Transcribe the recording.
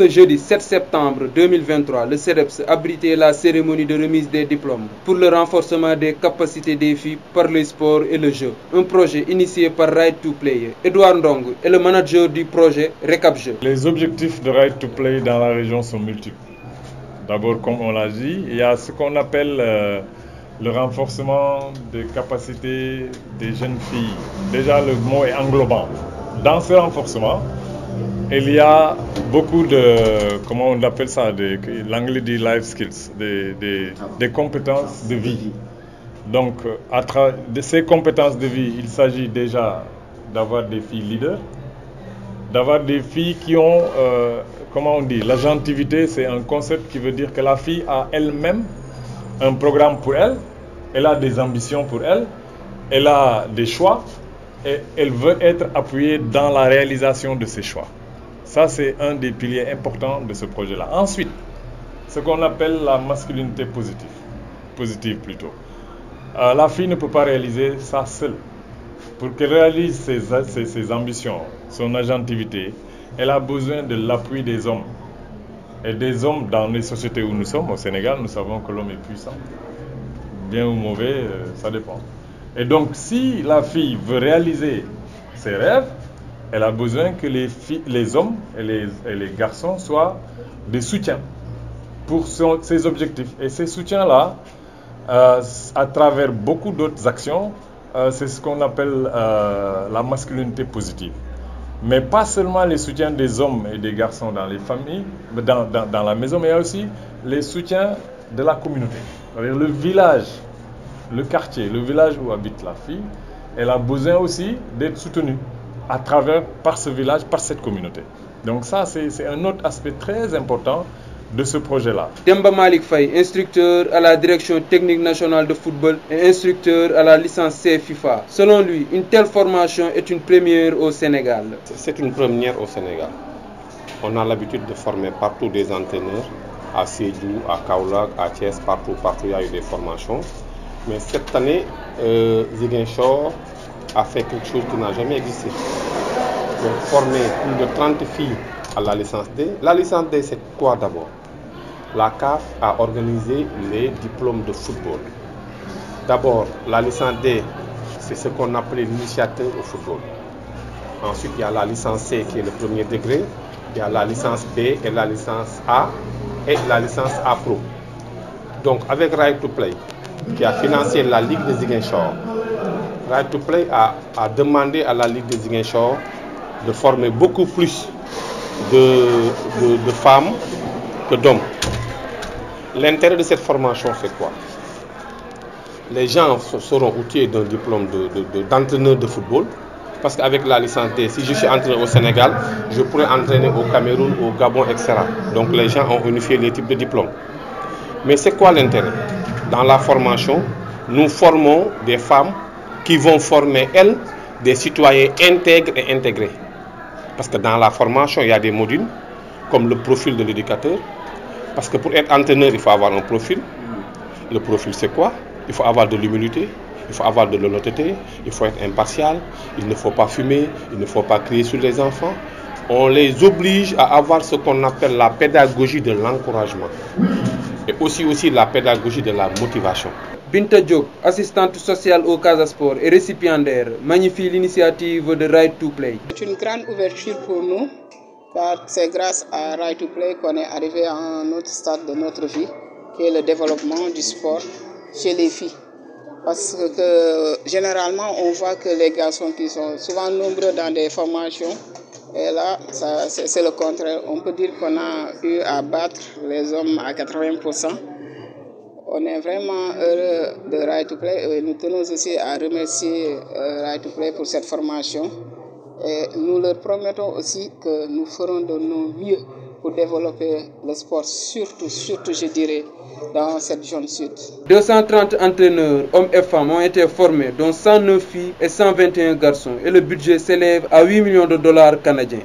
Ce jeudi 7 septembre 2023, le CEDEPS abritait la cérémonie de remise des diplômes pour le renforcement des capacités des filles par le sport et le jeu. Un projet initié par Right to Play. Edouard Ndong est le manager du projet Recap Jeux. Les objectifs de Right to Play dans la région sont multiples. D'abord, comme on l'a dit, il y a ce qu'on appelle le renforcement des capacités des jeunes filles. Déjà, le mot est englobant. Dans ce renforcement, il y a beaucoup de, comment on appelle ça, l'anglais dit life skills, des compétences de vie. Donc, à travers ces compétences de vie, il s'agit déjà d'avoir des filles leaders, d'avoir des filles qui ont, comment on dit, l'agentivité, c'est un concept qui veut dire que la fille a elle-même un programme pour elle, elle a des ambitions pour elle, elle a des choix et elle veut être appuyée dans la réalisation de ses choix. Ça, c'est un des piliers importants de ce projet-là. Ensuite, ce qu'on appelle la masculinité positive plutôt. La fille ne peut pas réaliser ça seule. Pour qu'elle réalise ses ambitions, son agentivité, elle a besoin de l'appui des hommes. Et des hommes dans les sociétés où nous sommes, au Sénégal, nous savons que l'homme est puissant. Bien ou mauvais, ça dépend. Et donc, si la fille veut réaliser ses rêves, elle a besoin que les hommes et les garçons soient des soutiens pour ses objectifs. Et ces soutiens-là, à travers beaucoup d'autres actions, c'est ce qu'on appelle la masculinité positive. Mais pas seulement les soutiens des hommes et des garçons dans les familles, dans la maison, mais il y a aussi les soutiens de la communauté. C'est-à-dire le village, le quartier, le village où habite la fille, elle a besoin aussi d'être soutenue par ce village, par cette communauté. Donc ça, c'est un autre aspect très important de ce projet-là. Demba Malik Faye, instructeur à la direction technique nationale de football et instructeur à la licence C FIFA. Selon lui, une telle formation est une première au Sénégal. C'est une première au Sénégal. On a l'habitude de former partout des entraîneurs, à Sédhiou, à Kaolack, à Thiès, partout il y a eu des formations. Mais cette année, Ziguinchor a fait quelque chose qui n'a jamais existé. Donc, former plus de 30 filles à la licence D. La licence D, c'est quoi d'abord? La CAF a organisé les diplômes de football. D'abord, la licence D, c'est ce qu'on appelait l'initiateur au football. Ensuite, il y a la licence C qui est le premier degré. Il y a la licence B et la licence A et la licence A Pro. Donc, avec Right to Play, qui a financé la Ligue des Ziguinchor, Right to Play a demandé à la Ligue des Ziguinchor de former beaucoup plus de femmes que d'hommes. L'intérêt de cette formation, c'est quoi? Les gens seront outillés d'un diplôme d'entraîneur de football, parce qu'avec la licence D, si je suis entraîneur au Sénégal, je pourrais entraîner au Cameroun, au Gabon, etc. Donc les gens ont unifié les types de diplômes. Mais c'est quoi l'intérêt? Dans la formation, nous formons des femmes qui vont former, elles, des citoyens intègres et intégrés. Parce que dans la formation, il y a des modules, comme le profil de l'éducateur. Parce que pour être entraîneur, il faut avoir un profil. Le profil, c'est quoi? Il faut avoir de l'humilité, il faut avoir de l'honnêteté, il faut être impartial, il ne faut pas fumer, il ne faut pas crier sur les enfants. On les oblige à avoir ce qu'on appelle la pédagogie de l'encouragement. Et aussi la pédagogie de la motivation. Binta Diop, assistante sociale au Casa Sport et récipiendaire, magnifie l'initiative de Right to Play. C'est une grande ouverture pour nous, car c'est grâce à Right to Play qu'on est arrivé à un autre stade de notre vie, qui est le développement du sport chez les filles. Parce que généralement, on voit que les garçons qui sont souvent nombreux dans des formations, et là, c'est le contraire. On peut dire qu'on a eu à battre les hommes à 80%. On est vraiment heureux de Right to Play et nous tenons aussi à remercier Right to Play pour cette formation. Et nous leur promettons aussi que nous ferons de nos mieux pour développer le sport, surtout je dirais, dans cette zone sud. 230 entraîneurs, hommes et femmes, ont été formés, dont 109 filles et 121 garçons. Et le budget s'élève à 8 millions de dollars canadiens.